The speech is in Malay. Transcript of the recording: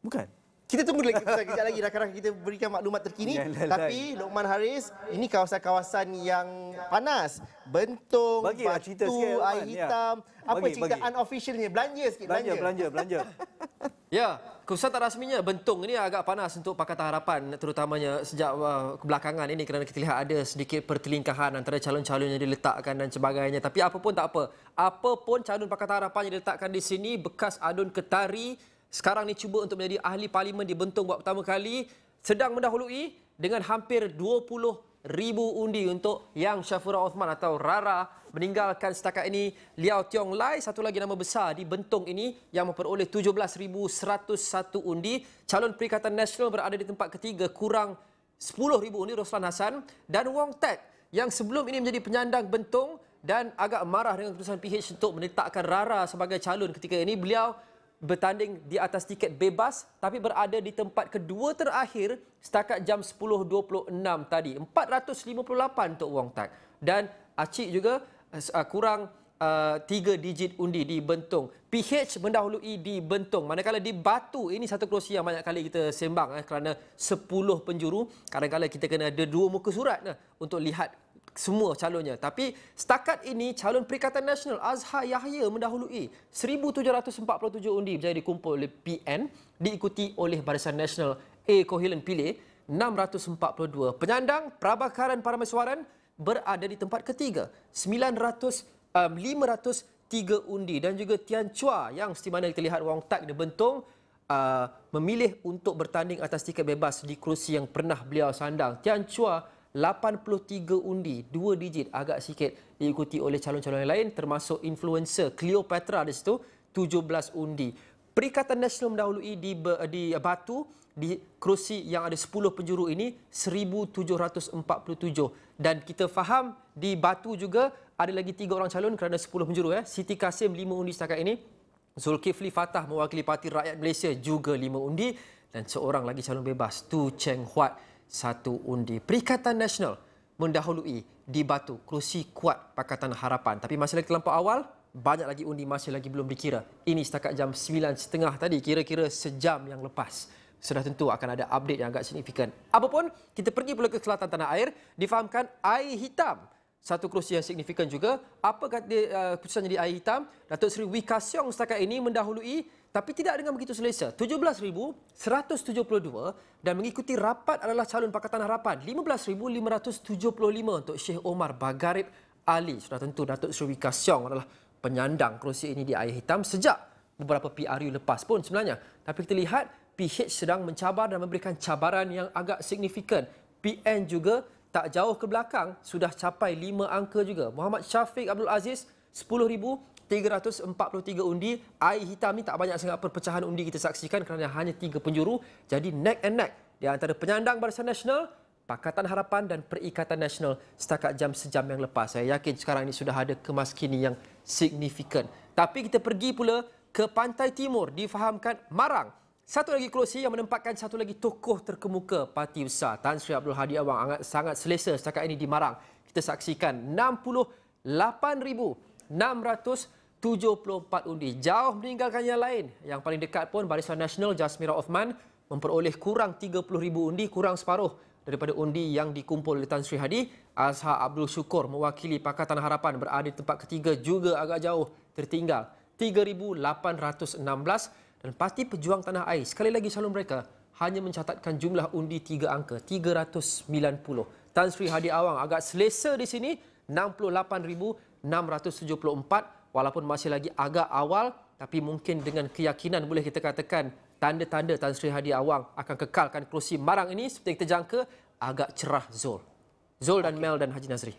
Bukan. Kita tunggu lagi kejap lagi rakan-rakan kita berikan maklumat terkini. Tapi Lokman Haris, ini kawasan-kawasan yang panas. Bentong, Batu, Air Hitam. Apa cerita unofficialnya? Belanja sikit. Belanja. Ya, keputusan tak rasminya Bentong ini agak panas untuk Pakatan Harapan, terutamanya sejak kebelakangan ini kerana kita lihat ada sedikit pertelingkahan antara calon-calon yang diletakkan dan sebagainya. Tapi apa pun tak apa. Apa pun calon Pakatan Harapan yang diletakkan di sini, bekas adun ketari, sekarang ni cuba untuk menjadi ahli parlimen di Bentong buat pertama kali, sedang mendahului dengan hampir 20,000 undi untuk Yang Shafura Othman atau Rara, meninggalkan setakat ini Liao Tiong Lai, satu lagi nama besar di Bentong ini yang memperoleh 17,101 undi. Calon Perikatan Nasional berada di tempat ketiga, kurang 10,000 undi, Roslan Hassan. Dan Wong Tat yang sebelum ini menjadi penyandang Bentong dan agak marah dengan keputusan PH untuk menetapkan Rara sebagai calon ketika ini. Beliau bertanding di atas tiket bebas tapi berada di tempat kedua terakhir setakat jam 10.26 tadi. 458 untuk Wong Tat. Dan Acik juga kurang 3 digit undi di Bentong. PH mendahului di Bentong. Manakala di Batu, ini satu kerusi yang banyak kali kita sembang kerana 10 penjuru. Kadang-kadang kita kena ada 2 muka surat untuk lihat semua calonnya. Tapi setakat ini calon Perikatan Nasional Azhar Yahya mendahului. 1,747 undi berjaya dikumpul oleh PN, diikuti oleh Barisan Nasional A. Kohilan Pillay 642. Penyandang Prabakaran Parameswaran berada di tempat ketiga 503 undi. Dan juga Tian Chua yang seperti mana kita lihat Wong Tat di Bentong memilih untuk bertanding atas tiket bebas di kerusi yang pernah beliau sandang. Tian Chua 83 undi, 2 digit, agak sikit, diikuti oleh calon-calon yang lain termasuk influencer Cleopatra di situ 17 undi. Perikatan Nasional mendahului di Batu di kerusi yang ada 10 penjuru ini 1,747. Dan kita faham di Batu juga ada lagi 3 orang calon kerana 10 penjuru. Siti Kasim 5 undi setakat ini. Zulkifli Fatah mewakili Parti Rakyat Malaysia juga 5 undi. Dan seorang lagi calon bebas, Tu Cheng Huat, 1 undi. Perikatan Nasional mendahului di Batu, kerusi kuat Pakatan Harapan. Tapi masih lagi terlampau awal, banyak lagi undi masih lagi belum dikira. Ini setakat jam 9.30 tadi, kira-kira sejam yang lepas. Sudah tentu akan ada update yang agak signifikan. Apapun, kita pergi pula ke selatan tanah air, difahamkan Air Hitam. Satu kerusi yang signifikan juga. Apa kata keputusannya di Air Hitam? Datuk Seri Wee Ka Siong setakat ini mendahului tapi tidak dengan begitu selesa. 17,172 dan mengikuti rapat adalah calon Pakatan Harapan 15,575 untuk Sheikh Omar Bagharib Ali. Sudah tentu Datuk Seri Wee Ka Siong adalah penyandang kerusi ini di Air Hitam sejak beberapa PRU lepas pun sebenarnya. Tapi kita lihat PH sedang mencabar dan memberikan cabaran yang agak signifikan. PN juga tak jauh ke belakang, sudah capai 5 angka juga. Muhammad Syafiq Abdul Aziz 10,343 undi. Air Hitam ni tak banyak sangat perpecahan undi kita saksikan kerana hanya 3 penjuru. Jadi neck and neck di antara penyandang Barisan Nasional, Pakatan Harapan dan Perikatan Nasional setakat sejam yang lepas. Saya yakin sekarang ini sudah ada kemaskini yang signifikan. Tapi kita pergi pula ke Pantai Timur, difahamkan Marang. Satu lagi kerusi yang menempatkan satu lagi tokoh terkemuka Parti Besar, Tan Sri Abdul Hadi Awang, sangat selesa setakat ini di Marang. Kita saksikan 68,674 undi. Jauh meninggalkan yang lain. Yang paling dekat pun Barisan Nasional Jasmira Othman memperoleh kurang 30,000 undi, kurang separuh daripada undi yang dikumpul oleh Tan Sri Hadi. Azhar Abdul Syukur mewakili Pakatan Harapan berada di tempat ketiga juga agak jauh tertinggal. 3,816. Dan Parti Pejuang Tanah Air, sekali lagi calon mereka, hanya mencatatkan jumlah undi 3 angka, 390. Tan Sri Hadi Awang agak selesa di sini, 68,674. Walaupun masih lagi agak awal, tapi mungkin dengan keyakinan boleh kita katakan tanda-tanda Tan Sri Hadi Awang akan kekalkan kerusi Marang ini seperti kita jangka agak cerah Zul. Zul dan Mel dan Haji Nazri.